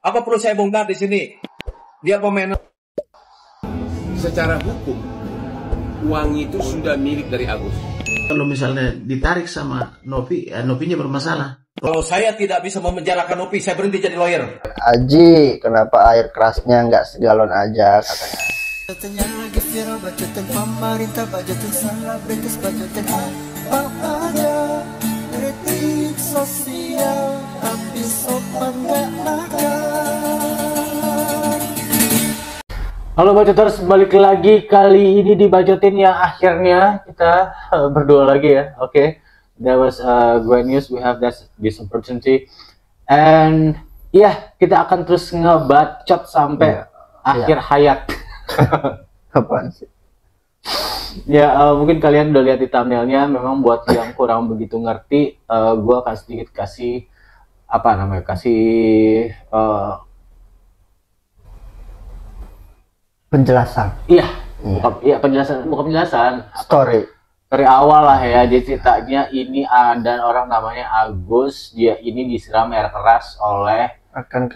Apa perlu saya bongkar di sini? Dia pemain. Secara hukum, uang itu sudah milik dari Agus. Kalau misalnya ditarik sama Novi, Novinya bermasalah. Kalau saya tidak bisa memenjarakan Novi, saya berhenti jadi lawyer. Aji, kenapa air kerasnya nggak segalon aja katanya. Halo Bacoters, balik lagi kali ini di Bacotin yang akhirnya kita berdua lagi ya. Oke, that was great news. We have this opportunity, and kita akan terus ngebacot sampai akhir hayat. Apaan sih? Mungkin kalian udah lihat di thumbnailnya. Memang buat yang kurang begitu ngerti, gue akan sedikit kasih Penjelasan. Bukan penjelasan. Story. Dari awal lah ya, jadi ceritanya ini ada orang namanya Agus. Dia ini disiram air keras oleh rekan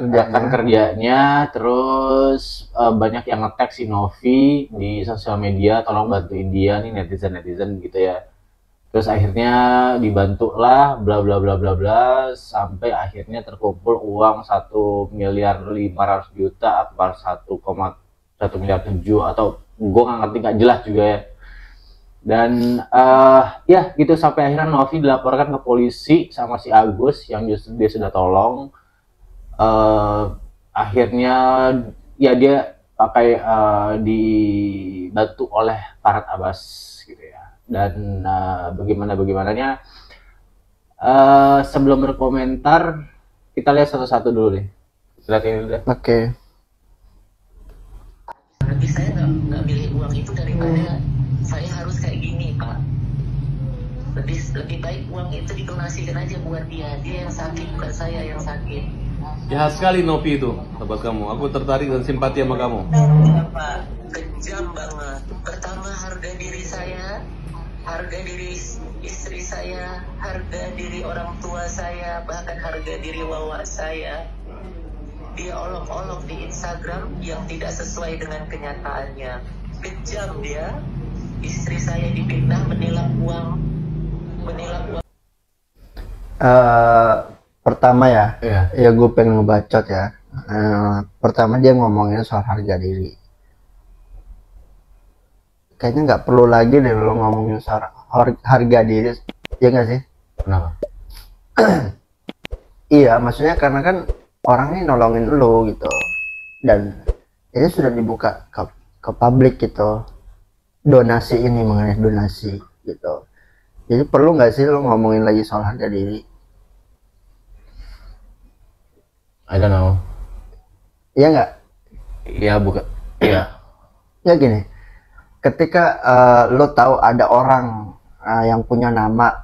kerjanya. Terus banyak yang nge-tag si Novi di sosial media, tolong bantuin dia nih, netizen gitu ya. Terus akhirnya dibantu lah, bla bla bla bla bla, sampai akhirnya terkumpul uang 1.500.000.000 apa 1,1 miliar 7 atau gue nggak ngerti, nggak jelas juga ya. Dan gitu sampai akhirnya Novi dilaporkan ke polisi sama si Agus yang justru dia sudah tolong. Akhirnya dia pakai dibantu oleh Farhad Abbas gitu ya. Dan bagaimananya sebelum berkomentar kita lihat satu-satu dulu deh. Lihat ini dulu. Oke. Tapi saya nggak pilih uang itu daripada saya harus kayak gini, Pak. Lebih baik uang itu didonasikan aja buat dia yang sakit, bukan saya yang sakit. Jahat sekali Novi itu, sahabat kamu. Aku tertarik dan simpati sama kamu. Pak, kejam banget. Pertama harga diri saya, harga diri istri saya, harga diri orang tua saya, bahkan harga diri wawa saya. Dia olok-olok di Instagram yang tidak sesuai dengan kenyataannya. Kejam dia. Istri saya dipitnah menilap uang. Pertama ya gue pengen ngebacot ya. Pertama dia ngomongin soal harga diri. Kayaknya nggak perlu lagi deh lo ngomongin soal harga diri, ya nggak sih? Kenapa? Iya, maksudnya karena kan orang ini nolongin lo gitu, dan ini sudah dibuka ke publik gitu, donasi ini, mengenai donasi gitu. Jadi perlu nggak sih lo ngomongin lagi soal harga diri? I don't know. Iya nggak? Iya, bukan. Iya. Ya gini, ketika lo tahu ada orang yang punya nama,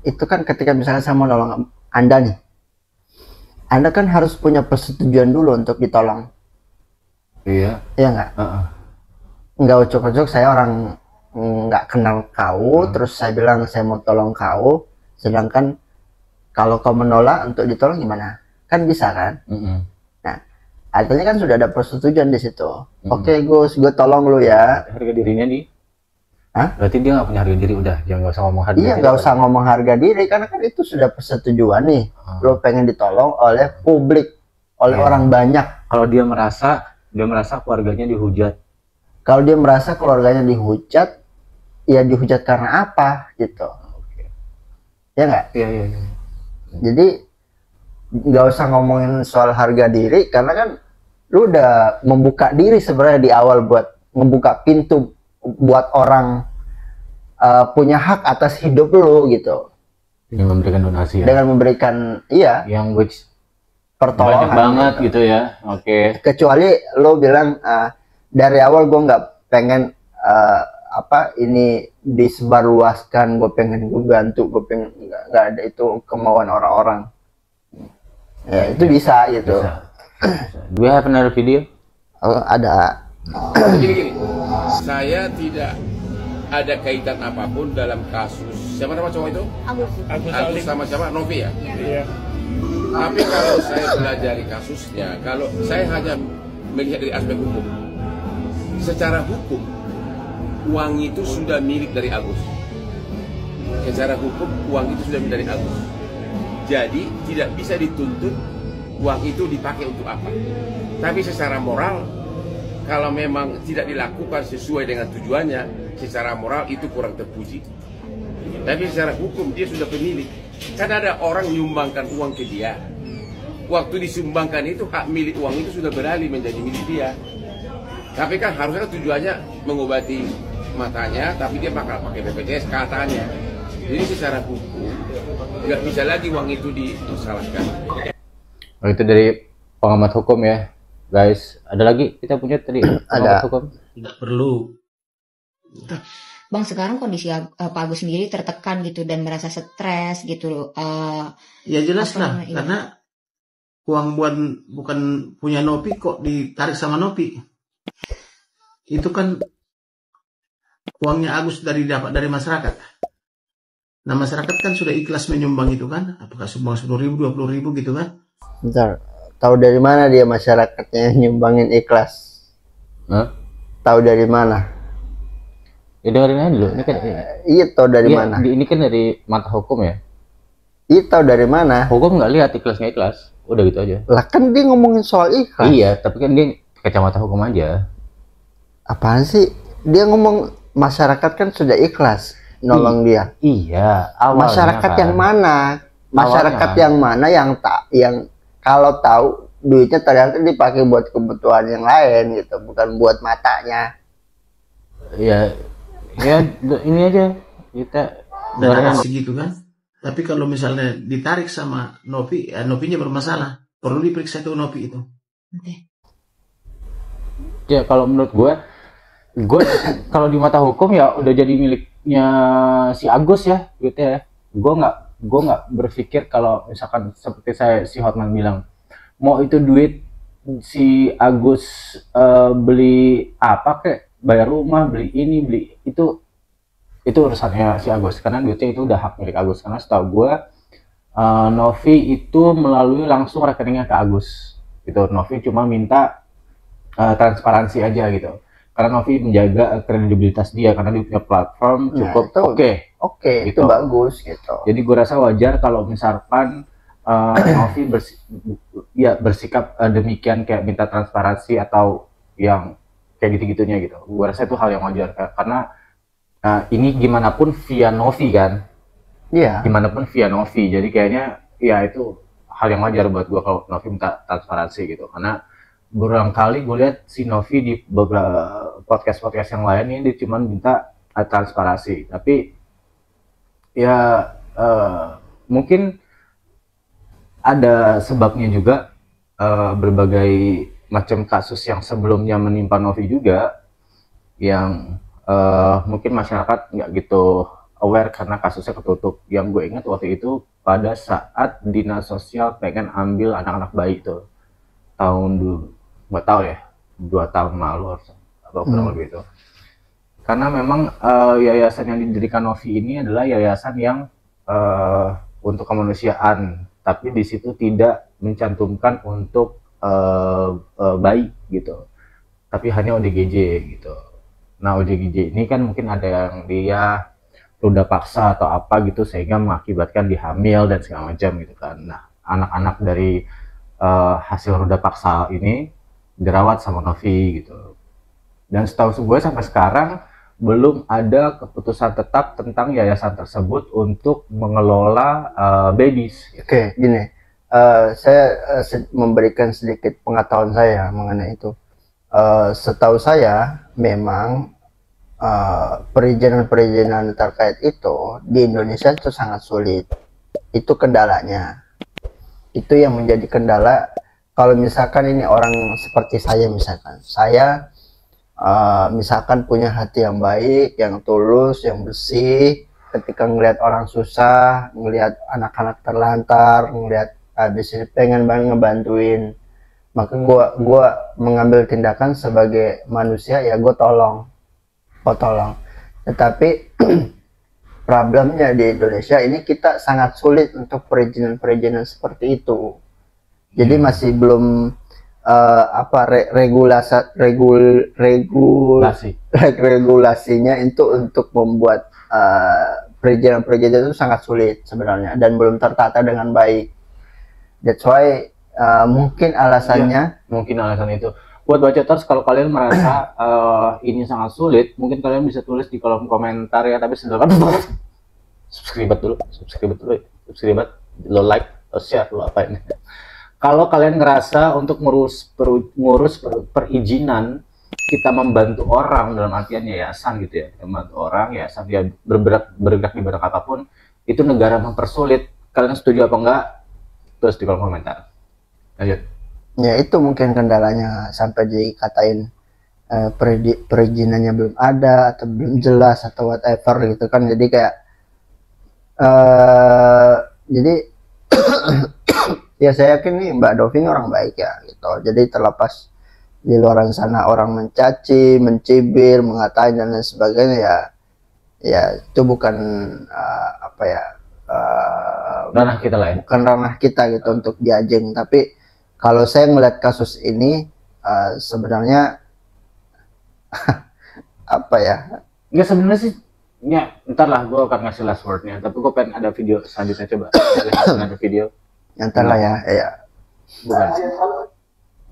itu kan ketika misalnya saya mau nolong Anda nih, Anda kan harus punya persetujuan dulu untuk ditolong. Iya. Iya nggak? Nggak ucuk-ucuk saya orang nggak kenal kau, terus saya bilang saya mau tolong kau, sedangkan kalau kau menolak untuk ditolong gimana? Kan bisa kan? Nah, artinya kan sudah ada persetujuan di situ. Oke, gue tolong lu ya. Harga dirinya nih? Hah? Berarti dia nggak punya harga diri, udah jangan nggak usah ngomong harga diri. Iya, nggak usah ngomong harga diri karena kan itu sudah persetujuan nih. Lo pengen ditolong oleh publik, oleh orang banyak. Kalau dia merasa keluarganya dihujat. Kalau dia merasa keluarganya dihujat, ya dihujat karena apa gitu? Ya nggak? Iya. Jadi nggak usah ngomongin soal harga diri karena kan lu udah membuka diri sebenarnya di awal buat membuka pintu buat orang punya hak atas hidup lu gitu. Dengan memberikan donasi ya. Dengan memberikan yang which pertolongan banyak banget gitu ya. Oke. Kecuali lo bilang dari awal gue nggak pengen ini disebarluaskan, gue pengen gue bantu, gue pengen nggak ada itu kemauan orang-orang. Ya itu bisa gitu. Bisa. Do we have another video? Oh, ada. Gini. Saya tidak ada kaitan apapun dalam kasus. Siapa nama cowok itu? Agus sama siapa? Novi ya? Iya. Tapi kalau saya pelajari kasusnya, kalau saya hanya melihat dari aspek hukum, secara hukum uang itu sudah milik dari Agus. Secara hukum uang itu sudah milik dari Agus. Jadi tidak bisa dituntut uang itu dipakai untuk apa. Tapi secara moral, kalau memang tidak dilakukan sesuai dengan tujuannya, secara moral itu kurang terpuji. Tapi secara hukum dia sudah pemilik. Kan ada orang menyumbangkan uang ke dia. Waktu disumbangkan itu hak milik uang itu sudah beralih menjadi milik dia. Tapi kan harusnya tujuannya mengobati matanya, tapi dia bakal pakai BPJS katanya. Jadi secara hukum nggak bisa lagi uang itu disalahkan. Oh, itu dari pengamat hukum ya, guys. Ada lagi kita punya tadi pengamat hukum. Tidak perlu. Bang, sekarang kondisi Pak Agus sendiri tertekan gitu dan merasa stres gitu. Ya jelas lah, namanya, karena uang bukan punya Novi kok ditarik sama Novi. Itu kan uangnya Agus dapat dari masyarakat. Nah masyarakat kan sudah ikhlas menyumbang itu kan, apakah sumbang 10.000, 20.000 gitu kan? Bentar, tahu dari mana dia masyarakatnya yang nyumbangin ikhlas? Hah? Tahu dari mana? Ya dengerin aja dulu. Ini kan Iya, tahu dari mana? Ini kan dari mata hukum ya. Iya, tahu dari mana? Hukum nggak lihat ikhlas nggak ikhlas. Udah gitu aja. Lah kan dia ngomongin soal ikhlas. Iya, tapi kan dia kacamata hukum aja. Apaan sih? Dia ngomong masyarakat kan sudah ikhlas nolong dia. Iya, awalnya Masyarakat kan. yang mana? Masyarakat yang mana yang kalau tahu duitnya ternyata dipakai buat kebutuhan yang lain gitu, bukan buat matanya. Ya ini aja kita Dan segitu kan. Tapi kalau misalnya ditarik sama Novi, ya Novinya bermasalah. Perlu diperiksa tuh Novi itu. ya kalau menurut gue kalau di mata hukum ya udah jadi miliknya si Agus ya gitu ya. Gue nggak berpikir kalau misalkan seperti si Hotman bilang mau itu duit si Agus beli apa kek, bayar rumah, beli ini, beli itu urusannya si Agus, karena duitnya itu udah hak milik Agus. Karena setahu gue Novi itu melalui langsung rekeningnya ke Agus gitu. Novi cuma minta transparansi aja gitu, karena Novi menjaga kredibilitas dia karena dia punya platform cukup oke, itu bagus gitu. Jadi gue rasa wajar kalau misalkan Novi bersikap demikian, kayak minta transparansi atau yang kayak gitu-gitunya gitu. Gue rasa itu hal yang wajar karena ini gimana pun via Novi kan. Iya. Gimana pun via Novi. Jadi kayaknya ya itu hal yang wajar buat gue kalau Novi minta transparansi gitu. Karena berulang kali gue lihat si Novi di beberapa podcast yang lain ini dia cuma minta transparansi. Tapi ya mungkin ada sebabnya juga, berbagai macam kasus yang sebelumnya menimpa Novi juga yang mungkin masyarakat nggak gitu aware karena kasusnya ketutup. Yang gue ingat waktu itu pada saat dinas sosial pengen ambil anak-anak bayi itu tahun dulu, nggak tahu ya 2 tahun lalu atau kurang lebih itu. Karena memang yayasan yang didirikan Novi ini adalah yayasan yang untuk kemanusiaan, tapi di situ tidak mencantumkan untuk bayi gitu, tapi hanya ODGJ gitu. Nah ODGJ ini kan mungkin ada yang dia ruda paksa atau apa gitu sehingga mengakibatkan dihamil dan segala macam gitu kan. Nah anak-anak dari hasil ruda paksa ini dirawat sama Novi gitu. Dan setahu gue sampai sekarang belum ada keputusan tetap tentang yayasan tersebut untuk mengelola babies. Oke, gini. Saya memberikan sedikit pengetahuan saya mengenai itu. Setahu saya memang perizinan terkait itu di Indonesia itu sangat sulit. Itu kendalanya. Itu yang menjadi kendala. Kalau misalkan ini orang seperti saya, misalkan saya misalkan punya hati yang baik, yang tulus, yang bersih, ketika ngelihat orang susah, ngelihat anak-anak terlantar, ngelihat habis ini pengen banget ngebantuin, maka gua mengambil tindakan sebagai manusia, ya gue tolong. Tetapi problemnya di Indonesia ini kita sangat sulit untuk perizinan seperti itu. Jadi masih belum regulasinya itu untuk membuat perizinan-perizinan itu sangat sulit sebenarnya dan belum tertata dengan baik. That's why mungkin alasannya. Mungkin alasan itu. Buat bacoters, kalau kalian merasa ini sangat sulit, mungkin kalian bisa tulis di kolom komentar ya. Tapi sedangkan subscribe dulu, lo like, lo share, lo apa ini. Kalau kalian ngerasa untuk ngurus perizinan, kita membantu orang dalam artian yayasan gitu ya, membantu orang yayasan dia bergerak di bidang apapun, itu negara mempersulit. Kalian setuju apa enggak? Terus di kolom komentar. Lanjut. Ya itu mungkin kendalanya sampai dikatain perizinannya belum ada atau belum jelas atau whatever gitu kan. Jadi kayak jadi ya saya yakin nih Mbak Dovi ini orang baik ya gitu. Jadi terlepas di luar sana orang mencaci, mencibir, mengatain dan lain sebagainya ya itu bukan ranah kita lah ya. Bukan ranah kita gitu untuk diajeng. Tapi kalau saya melihat kasus ini sebenarnya apa ya? Nggak sebenarnya sih. Ya, ntar lah gue akan ngasih last wordnya. Tapi gue pengen ada video selanjutnya, coba. Ada video. Ntar lah ya.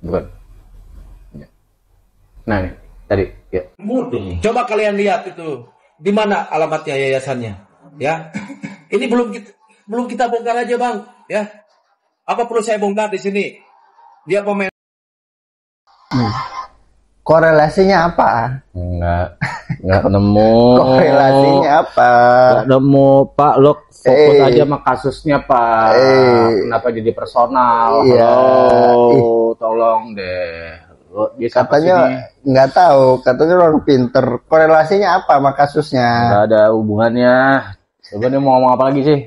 Bukan. Ya. Nah ini tadi. Ya. Mudah. Coba kalian lihat itu di mana alamatnya yayasannya, ya. Ini belum kita bongkar aja bang, ya. Apa perlu saya bongkar di sini? Dia pemain. Korelasinya apa? Nggak nemu. Korelasinya apa? Nggak nemu, Pak. Lo fokus aja sama kasusnya, Pak. Kenapa jadi personal? Iya. Tolong deh. Lo katanya nggak tahu. Katanya orang pinter. Korelasinya apa sama kasusnya? Nggak ada hubungannya. Coba nih mau ngomong apa lagi sih?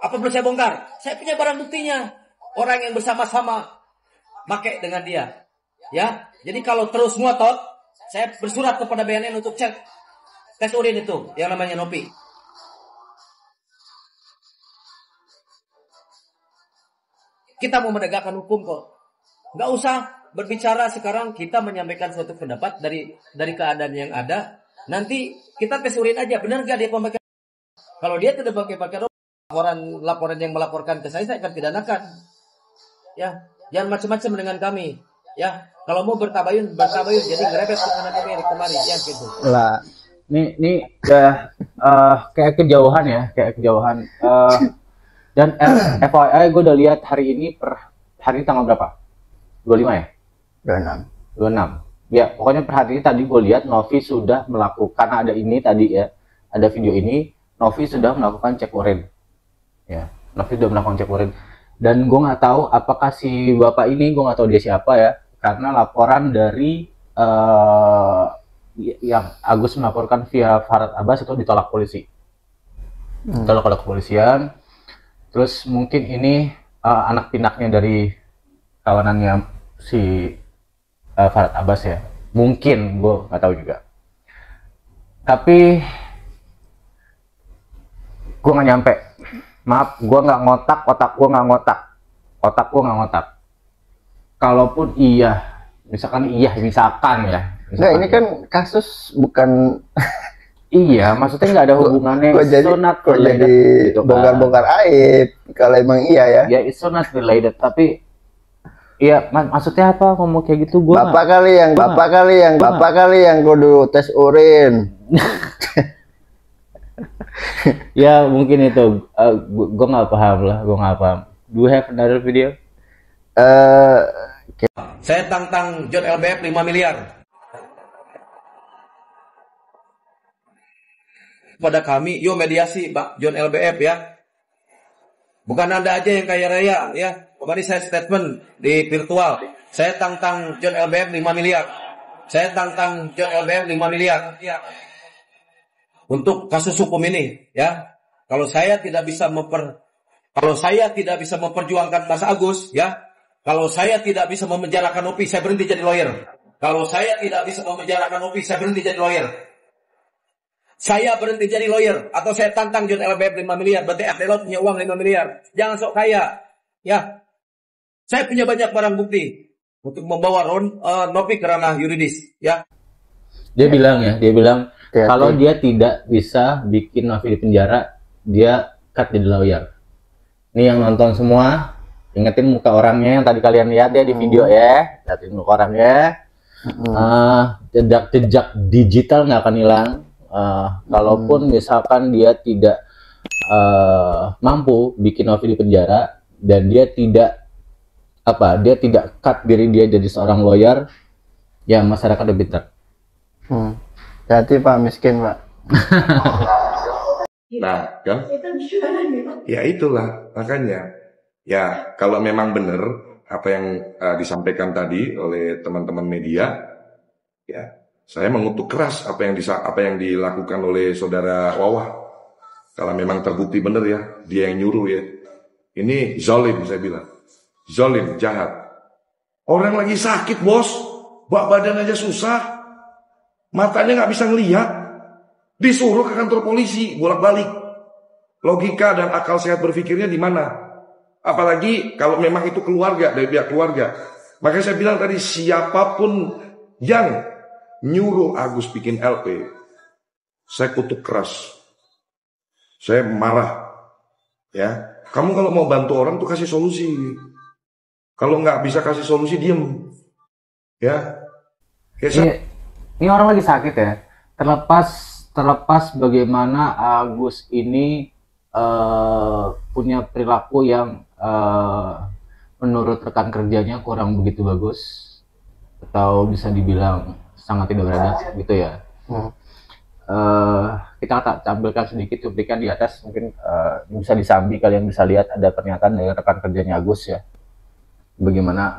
Apa perlu saya bongkar? Saya punya barang buktinya. Orang yang bersama-sama pakai dengan dia, ya. Jadi kalau terus ngotot, saya bersurat kepada BNN untuk cek tes urin itu, yang namanya Nopi. Kita mau menegakkan hukum kok. Nggak usah berbicara sekarang, kita menyampaikan suatu pendapat dari keadaan yang ada. Nanti kita tes urin aja, benar nggak dia pemakai? Kalau dia tidak pakai laporan yang melaporkan ke saya akan pidanakan. Ya, jangan macam-macam dengan kami. Ya, kalau mau bertabayun, jadi ngerebet ke kanan kemari, ya gitu. Lah, ini udah kayak kejauhan ya, dan FYI gue udah lihat hari ini hari ini tanggal berapa? 25 ya? 26. Ya, pokoknya per hari ini tadi gue lihat Novi sudah melakukan, ada ini tadi ya, ada video ini, Novi sudah melakukan cek urin. Ya, Novi sudah melakukan cek urin. Dan gue nggak tahu apakah si bapak ini, gue nggak tahu dia siapa ya, karena laporan dari yang Agus melaporkan via Farhad Abbas itu ditolak polisi, ditolak oleh kepolisian. Terus mungkin ini anak pinaknya dari kawanannya si Farhad Abbas ya, mungkin, gue nggak tahu juga. Tapi gue nggak nyampe. Maaf, gue nggak ngotak, otak gue nggak ngotak. Kalaupun iya, misalkan ya. Enggak, ini kan kasus bukan. Iya, maksudnya nggak ada hubungannya. Kok jadi gitu, bongkar aib, kalau emang iya ya. Ya, it's so not related, tapi iya, maksudnya apa ngomong kayak gitu? Bapak kali yang kudu tes urin. Ya mungkin itu gue nggak paham. Do you have another video? Saya tantang John LBF 5 miliar pada kami. Yuk mediasi Pak John LBF ya. Bukan Anda aja yang kaya raya ya. Kemarin saya statement di virtual. Saya tantang John LBF 5 miliar. Untuk kasus hukum ini ya. Kalau saya tidak bisa memperjuangkan Mas Agus ya. Kalau saya tidak bisa memenjarakan Nopi, saya berhenti jadi lawyer. Saya berhenti jadi lawyer atau saya tantang John LBF 5 miliar, berarti Abdelot punya uang 5 miliar. Jangan sok kaya. Ya. Saya punya banyak barang bukti untuk membawa Nopi ke ranah yuridis, ya. Dia bilang kalau dia tidak bisa bikin Novi di penjara, dia cut jadi lawyer. Ini yang nonton semua, ingetin muka orangnya yang tadi kalian lihat ya di video ya, lihatin muka orangnya. Jejak digital nggak akan hilang. Kalaupun misalkan dia tidak mampu bikin Novi di penjara dan dia tidak cut diri dia jadi seorang lawyer, ya masyarakat lebih pintar. Jadi Pak miskin Pak. Nah kan, ya itulah makanya. Ya kalau memang benar apa yang disampaikan tadi oleh teman-teman media, ya saya mengutuk keras apa yang dilakukan oleh saudara Wawah. Kalau memang terbukti benar ya, dia yang nyuruh ya. Ini zalim saya bilang. Zalim, jahat. Orang lagi sakit bos, bak badan aja susah, matanya nggak bisa ngelihat, disuruh ke kantor polisi bolak-balik. Logika dan akal sehat berpikirnya di mana? Apalagi kalau memang itu keluarga, dari pihak keluarga. Makanya saya bilang tadi, siapapun yang nyuruh Agus bikin LP, saya kutuk keras, saya marah. Ya, kamu kalau mau bantu orang tuh kasih solusi. Kalau nggak bisa kasih solusi, diem. Ya. Ini orang lagi sakit ya. Terlepas bagaimana Agus ini punya perilaku yang menurut rekan kerjanya kurang begitu bagus, atau bisa dibilang sangat tidak beradab gitu ya. Kita tampilkan sedikit cuplikan di atas, mungkin bisa disambi, kalian bisa lihat ada pernyataan dari rekan kerjanya Agus ya. Bagaimana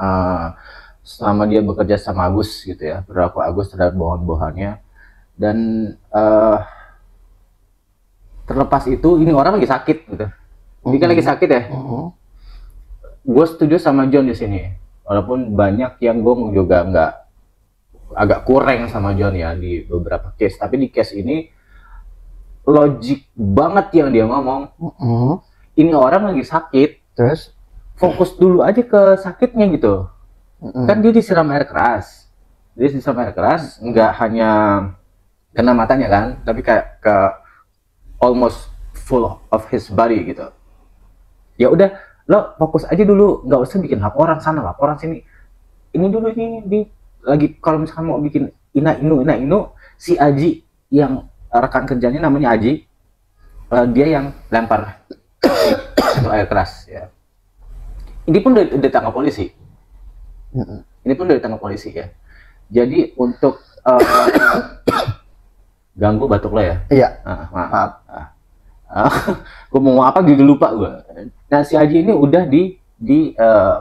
selama dia bekerja sama Agus gitu ya, berlaku Agus terhadap bawahan-bawahannya. Dan terlepas itu, ini orang lagi sakit gitu. Ini kan lagi sakit ya. Gue setuju sama John di sini, walaupun banyak yang gue juga agak kurang sama John ya di beberapa case, tapi di case ini logik banget yang dia ngomong. Ini orang lagi sakit, terus fokus dulu aja ke sakitnya gitu. Kan dia disiram air keras. Dia disiram air keras, nggak hanya kena matanya kan, tapi kayak ke almost full of his body gitu. Ya udah, lo fokus aja dulu, nggak usah bikin laporan sana, laporan sini. Ini dulu ini lagi kalau misalkan mau bikin ina inu, si Aji yang rekan kerjanya namanya Aji, dia yang lempar itu air keras ya. Ini pun udah ditangkap polisi. Ini pun udah ditangkap polisi ya. Jadi untuk ganggu batuk lo ya? Iya. Maaf. Gue mau apa jadi lupa gue. Nah si Aji ini udah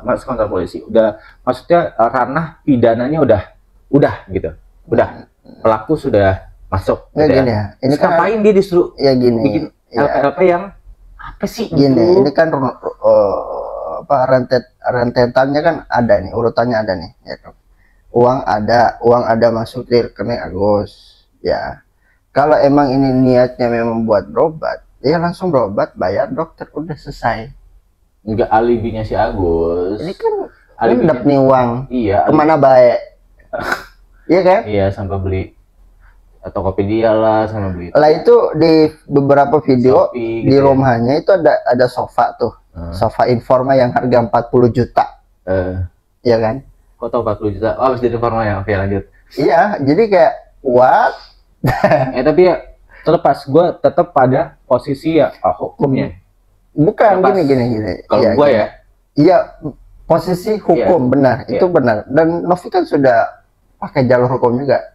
masuk kantor polisi. Udah, maksudnya ranah pidananya udah gitu. Udah. Pelaku sudah masuk. Ya, gitu gini ya. Ini kan ngapain dia disuruh bikin LP yang apa sih? Gini, gitu? ini kan rentetannya kan ada nih, urutannya ada nih ya. Uang ada masuk di rekening Agus ya. Kalau emang ini niatnya memang buat berobat, ya langsung berobat, bayar dokter, udah selesai. Enggak, alibinya si Agus. Ini kan alibinya nih uang. Iya. Kemana baik? Iya kan? Iya, sampai beli Tokopedia lah, sama beli. Lah itu di beberapa video Shopee, di gitu rumahnya itu ada sofa tuh. Sofa Informa yang harga 40 juta. Iya kan? Kok tau 40 juta? Oh, habis dari Informa ya. Oke, lanjut. Iya, jadi kayak what? Tapi ya terlepas, gue tetap pada posisi ya hukumnya. Bukan gini. Kalau gue ya. Iya, posisi hukum benar, itu benar. Dan Novi kan sudah pakai jalur hukum juga.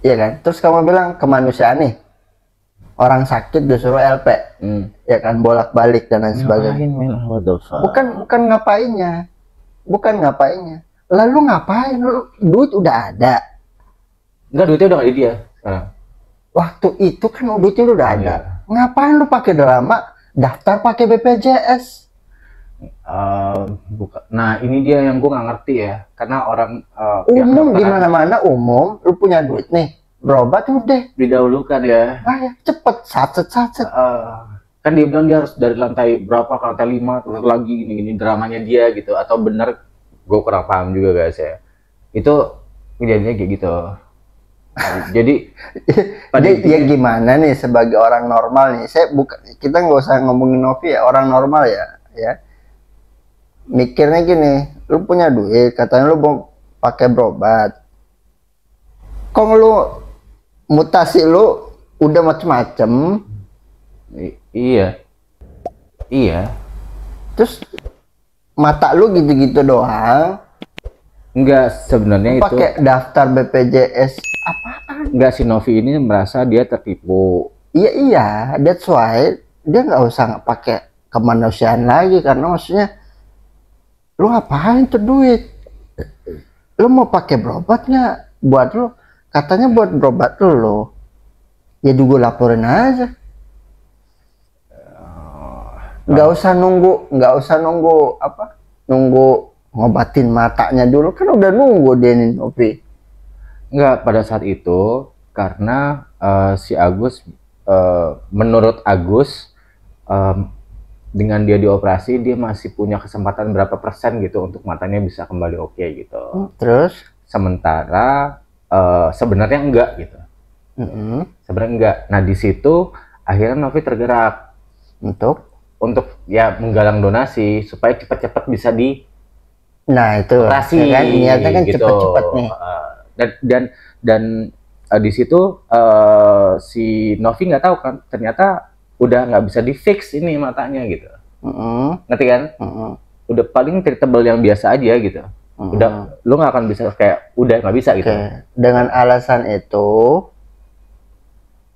Iya kan? Terus kamu bilang kemanusiaan nih. Orang sakit disuruh LP. Ya kan, bolak-balik dan lain sebagainya. Bukan ngapainnya. Lalu ngapain? Duit udah ada. Enggak, duitnya udah ada di dia. Waktu itu kan duitnya udah ada. Ngapain lu pakai drama? Daftar pakai BPJS. Nah ini dia yang gue nggak ngerti ya, karena orang umum di mana-mana umum, lu punya duit nih, berobat udah didahulukan ya. ya cepet satset Kan dia bilang dia harus dari lantai berapa ke lantai 5 terus lagi ini dramanya dia gitu, atau bener gue kurang paham juga guys ya. Itu kejadiannya kayak gitu. Jadi ya gimana nih sebagai orang normal nih, kita nggak usah ngomongin Novi ya, orang normal ya mikirnya gini, lu punya duit katanya lu mau pakai berobat, kok lu mutasi lu udah macem-macem. Iya. Terus mata lu gitu-gitu doang. Enggak, sebenarnya itu pakai daftar BPJS apaan? Enggak, si Novi ini merasa dia tertipu. Iya, that's why dia nggak usah pakai kemanusiaan lagi, karena maksudnya lu ngapain tuh duit? Lu mau pakai berobat nggak? Buat lu, katanya buat berobat lu. Ya juga laporin aja. Nggak usah nunggu apa? Nunggu ngobatin matanya dulu, kan udah nunggu dia nih Novi. Enggak, pada saat itu karena si Agus menurut Agus dengan dia dioperasi dia masih punya kesempatan berapa persen gitu untuk matanya bisa kembali oke gitu. Terus sementara sebenarnya enggak gitu. Sebenarnya enggak. Nah di situ akhirnya Novi tergerak untuk ya menggalang donasi supaya cepat-cepat bisa di itu operasi ya kan, niatnya kan gitu. cepet-cepet nih. Dan di situ si Novi nggak tahu kan ternyata udah nggak bisa di fix ini matanya gitu. Ngerti kan? Udah paling treatable yang biasa aja gitu. Udah lu nggak akan bisa kayak udah nggak bisa gitu. Dengan alasan itu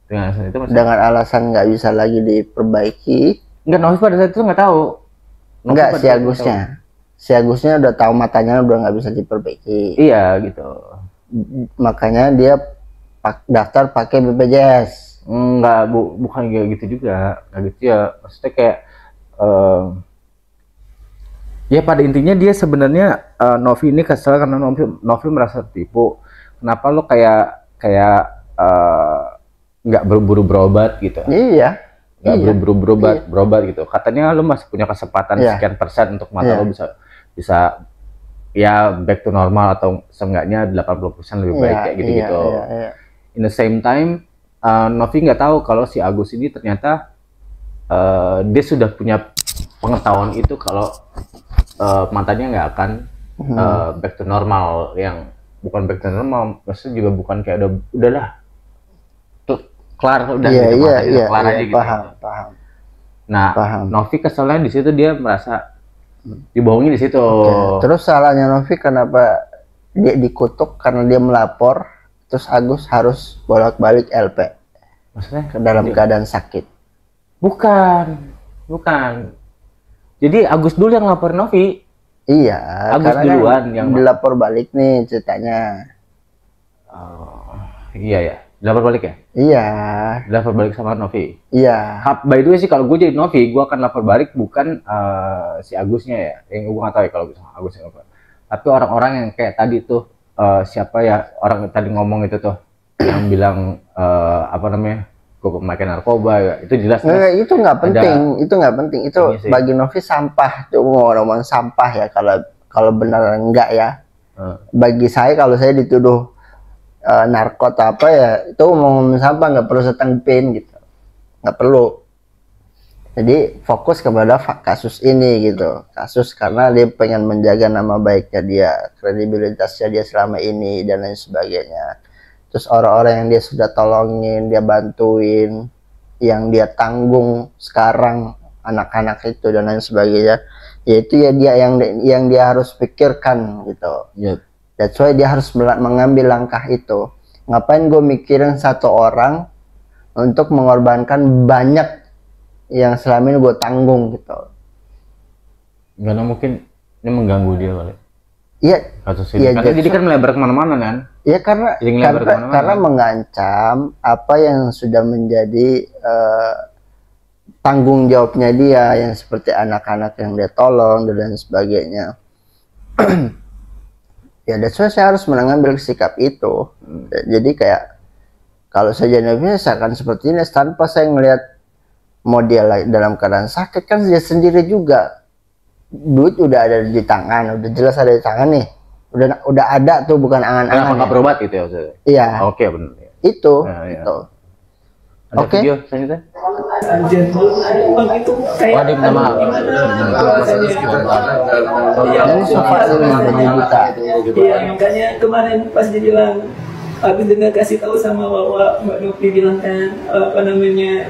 dengan alasan nggak bisa lagi diperbaiki. Enggak, Novi pada saat itu nggak tahu. Enggak, si Agusnya udah tahu matanya udah nggak bisa diperbaiki. Iya gitu. Makanya dia daftar pakai BPJS. Enggak, bukan kayak gitu juga. Nggak gitu ya. Maksudnya kayak ya pada intinya dia sebenarnya Novi ini kesel karena Novi merasa tertipu. Kenapa lo kayak nggak berburu berobat gitu? Iya. Nggak berobat berobat gitu. Katanya lo masih punya kesempatan sekian persen untuk mata lo bisa ya back to normal atau seenggaknya 80% lebih baik kayak gitu-gitu. In the same time Novi nggak tahu kalau si Agus ini ternyata dia sudah punya pengetahuan itu kalau matanya nggak akan back to normal, yang bukan back to normal maksudnya juga bukan kayak udahlah kelar udah gitu, kelar aja gitu. Paham. Nah, Novi keselnya di situ, dia merasa dibohongi di situ. Terus salahnya Novi kenapa dia dikutuk karena dia melapor, terus Agus harus bolak-balik LP. Maksudnya dalam keadaan sakit. Bukan. Jadi Agus dulu yang lapor Novi. Iya, Agus duluan yang dilapor balik nih ceritanya. Iya ya. Lapor balik ya? Iya. Lapor balik sama Novi? Iya. By the way sih, kalau gue jadi Novi, gue akan lapor balik bukan si Agusnya ya. Yang gue nggak tahu ya kalau Agus yang lapor. Tapi orang-orang yang kayak tadi tuh, siapa ya, orang yang tadi ngomong itu tuh, yang bilang, gue pemakai narkoba ya. Itu jelas. Itu nggak penting, itu nggak penting. Itu bagi Novi sampah. Itu ngomong sampah ya, kalau benar enggak ya. Bagi saya, kalau saya dituduh narkot apa ya, itu ngomong sampah, nggak perlu setanggepin gitu, nggak perlu. Jadi fokus kepada kasus ini gitu, kasus karena dia pengen menjaga nama baiknya dia, kredibilitasnya dia selama ini dan lain sebagainya. Terus orang-orang yang dia sudah tolongin, dia bantuin, yang dia tanggung sekarang, anak-anak itu dan lain sebagainya, yaitu ya dia yang dia harus pikirkan gitu. That's why dia harus mengambil langkah itu. Ngapain gue mikirin satu orang untuk mengorbankan banyak yang selama ini gue tanggung gitu. Karena mungkin ini mengganggu dia kali. Iya. Kasus ini. Karena jadi kan melebar kemana-mana kan. Iya, karena mengancam apa yang sudah menjadi tanggung jawabnya dia, yang seperti anak-anak yang dia tolong dan lain sebagainya. Ya, that's why saya harus mengambil sikap itu. Jadi kayak Kalau saya jadi biasa kan seperti ini tanpa saya ngelihat model dalam keadaan sakit kan dia sendiri juga. Duit udah ada di tangan, udah jelas ada di tangan nih. Udah ada tuh, bukan angan-angan. Kenapa nggak berobat gitu ya maksudnya? Iya. Oke, benar. Itu. Ya, ya. Itu. Ada Oke. video selanjutnya? Wah, minta maaf. Ini sofa ini 2 juta. Iya, makanya kemarin pas dia bilang, Agus dengar kasih tahu sama Wawa, Mbak Novi bilang kan,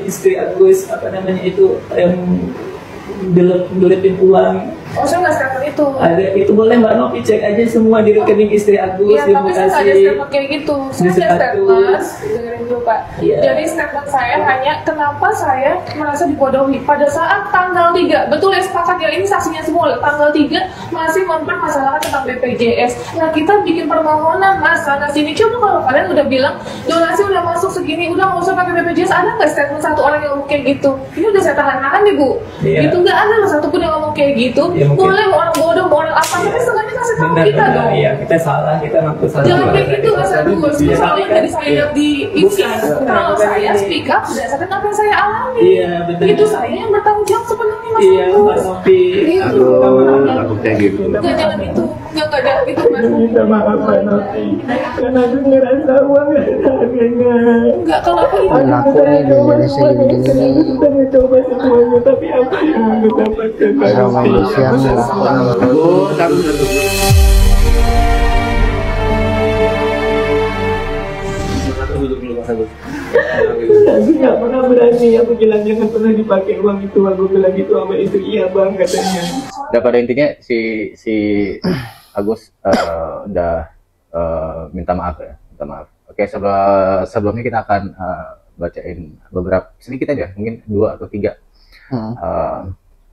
istri Agus, itu yang gelapin uang. Oh, saya nggak statement itu. Ada itu, boleh Mbak Novi cek aja semua di rekening istri Agus. Iya, tapi saya nggak ada statement kayak gitu. Saya ada statement, dengerin dulu Pak. Iya. Jadi statement saya hanya kenapa saya merasa dibodohi pada saat tanggal 3. Betul ya, sepakat ya, ini saksinya semua. Tanggal 3 masih mempermasalahkan tentang BPJS. Nah, kita bikin permohonan Mas sana sini. Coba kalau kalian udah bilang donasi udah masuk segini, udah nggak usah pakai BPJS, ada nggak statement satu orang yang ngomong kayak gitu? Ini udah saya tahan-tahan nih Bu. Iya. Itu nggak ada loh satupun yang ngomong kayak gitu. Ya, mungkin. Boleh mau orang bodoh, mau orang apa, tapi setengahnya kasih tahu kita dong. Iya, kita salah, kita ngaku salah. Jangan kayak gitu Mas Agus. Iya, Soalnya tapi dari saya yang diisi, kalau saya ini. speak up berdasarkan apa yang saya alami. Iya, betul. Itu saya yang bertanggung jawab sepenuhnya Mas Iya, Mbak Agus. Novi. Gitu. Aku kayak gitu. Nggak, jangan itu. Nggak ada gitu Mas. Minta maaf Mbak Novi, karena aku ngerasa uang gak ada harganya. Nggak, kalau aku itu. Laku nih di Indonesia gini-gini. Aku udah mencoba semuanya, tapi apa yang aku dapatkan Mbak Sama Novi? Indonesia laku. Aku gak pernah berani, aku bilang jangan pernah dipakai uang itu. Aku bilang gitu sama istri, iya bang katanya. Dan pada intinya si Agus udah minta maaf ya, minta maaf. Oke, sebelumnya kita akan bacain beberapa sedikit aja, mungkin 2 atau 3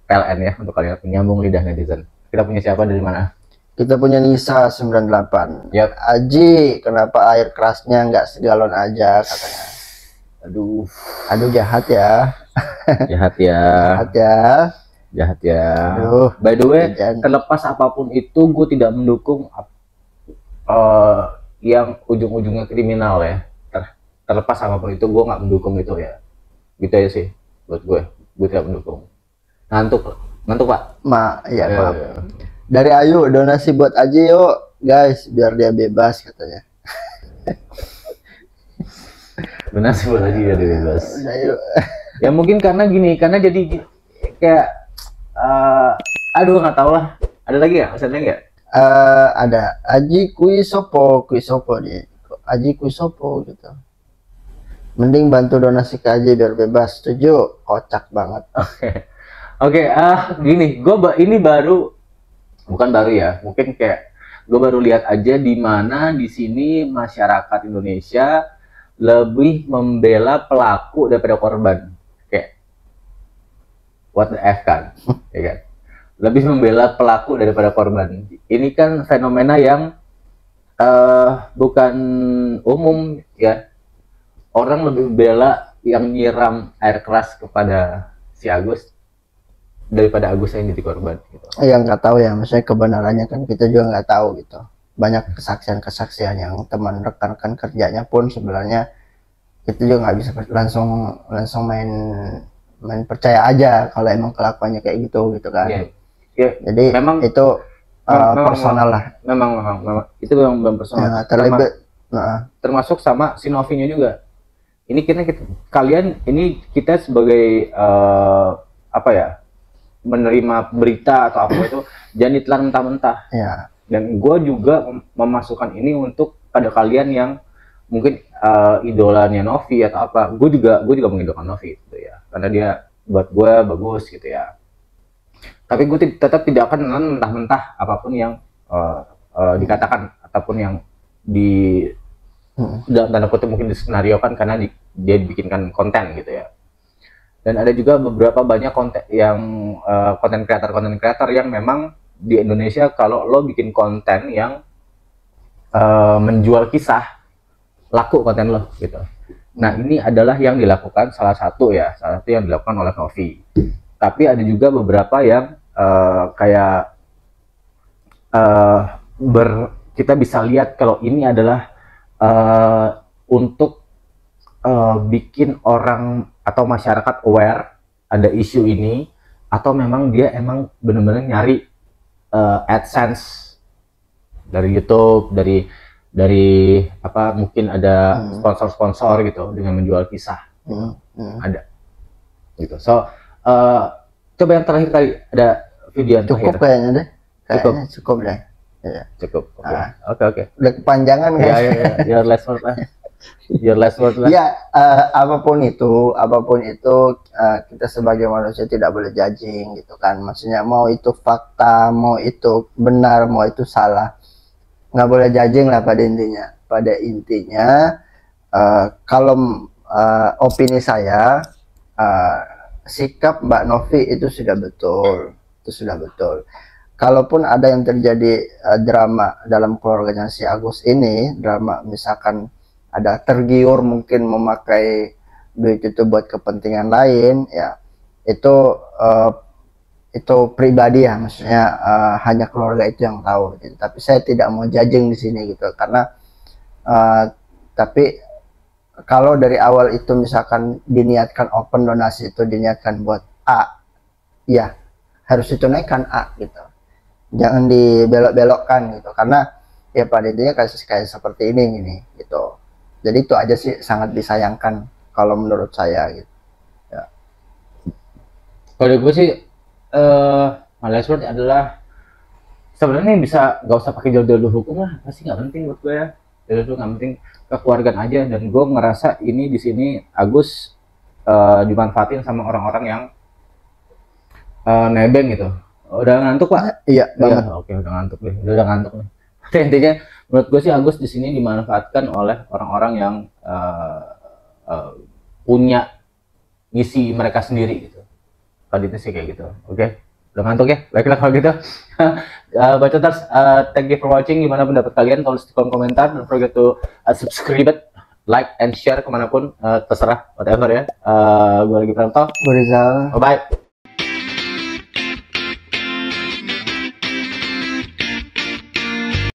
PLN ya untuk kalian penyambung lidah netizen. Kita punya siapa dari mana? Kita punya Nisa 98. Yap. Aji, kenapa air kerasnya nggak segalon aja katanya. Aduh jahat ya. Jahat ya. Jahat ya. Jahat ya. Aduh. By the way, Jangan. terlepas apapun itu, gue tidak mendukung yang ujung-ujungnya kriminal ya. Terlepas apapun itu, gue nggak mendukung itu ya. Gitu aja sih buat gue tidak mendukung. Ngantuk Pak. Iya maaf. Dari Ayu, donasi buat Aji yuk guys, biar dia bebas katanya. Donasi buat Aji ya bebas. Ayu. Ya mungkin karena gini, karena jadi kayak aduh nggak tahu lah. Ada lagi ya? Maksudnya nggak? Ada Aji kui sopo nih. Aji kui sopo gitu. Mending bantu donasi ke Aji biar bebas. Setuju? Kocak banget. Oke, gini, ini baru, bukan baru ya, mungkin kayak gue baru lihat aja di mana di sini masyarakat Indonesia lebih membela pelaku daripada korban. Kayak what the F kan, ya kan? Lebih membela pelaku daripada korban. Ini kan fenomena yang bukan umum ya. Orang lebih membela yang nyiram air keras kepada si Agus daripada Agus yang jadi korban gitu. Yang nggak tahu ya, maksudnya kebenarannya kan kita juga nggak tahu gitu. Banyak kesaksian-kesaksian yang teman rekan-rekan kerjanya pun sebenarnya kita juga nggak bisa langsung main percaya aja kalau emang kelakuannya kayak gitu kan. Yeah. Jadi memang itu personal lah. Memang itu memang personal. Ya, terlebih termasuk sama si Novinya juga. Ini kita sebagai apa ya, menerima berita atau apa itu jangan ditelan mentah-mentah. Ya. Dan gue juga memasukkan ini untuk pada kalian yang mungkin idolanya Novi atau apa. Gue juga mengidolakan Novi gitu ya, karena dia buat gue bagus gitu ya. Tapi gue tetap tidak akan menelan mentah-mentah apapun yang dikatakan ataupun yang dalam tanda kutip mungkin diskenariokan karena dia dibikinkan konten gitu ya. Dan ada juga beberapa banyak konten yang konten kreator yang memang di Indonesia kalau lo bikin konten yang menjual kisah, laku konten lo gitu. Nah ini adalah yang dilakukan salah satu yang dilakukan oleh Novi. Tapi ada juga beberapa yang kita bisa lihat kalau ini adalah untuk bikin orang atau masyarakat aware ada isu ini, atau memang dia emang benar-benar nyari AdSense dari YouTube, dari apa, mungkin ada sponsor-sponsor gitu dengan menjual kisah. Ada gitu. So coba yang terakhir kali ada video yang cukup terakhir. Kayaknya deh. Kayaknya cukup deh. Ya. Cukup. Oke. Udah kepanjangan kan? Ya. Your last word lah. Your last word lah. Ya, apapun itu kita sebagai manusia tidak boleh judging gitu kan. Maksudnya mau itu fakta, mau itu benar, mau itu salah, nggak boleh judging lah pada intinya. Pada intinya kalau opini saya, sikap Mbak Novi itu sudah betul, Kalaupun ada yang terjadi drama dalam keluarganya si Agus ini, drama misalkan ada tergiur mungkin memakai duit itu buat kepentingan lain, ya itu pribadi ya, maksudnya hanya keluarga itu yang tahu gitu. Tapi saya tidak mau judging di sini gitu, karena tapi kalau dari awal itu misalkan diniatkan open donasi, itu diniatkan buat A, ya harus ditunaikan A gitu, jangan dibelok-belokkan gitu, karena ya pada intinya kasus kayak seperti ini gitu. Jadi itu aja sih, sangat disayangkan kalau menurut saya gitu ya. Kalau gue sih my last word adalah sebenarnya bisa nggak usah pakai jalur hukum lah, pasti nggak penting buat gue ya. Jalur nggak penting, kekeluargaan aja. Dan gue ngerasa ini di sini Agus dimanfaatin sama orang-orang yang nebeng gitu. Udah ngantuk Pak? Iya banget. Oke, udah ngantuk nih. Udah ngantuk nih. Oke, intinya menurut gue sih Agus di sini dimanfaatkan oleh orang-orang yang punya misi mereka sendiri gitu. Tadi itu sih kayak gitu. Oke, udah ngantuk ya? Baiklah kalau gitu. Bacoters, thank you for watching. Gimana pendapat kalian? Tulis di kolom komentar. Don't forget to subscribe it, like and share kemanapun, terserah whatever ya. Gue lagi Pranto. Rizal. Bye.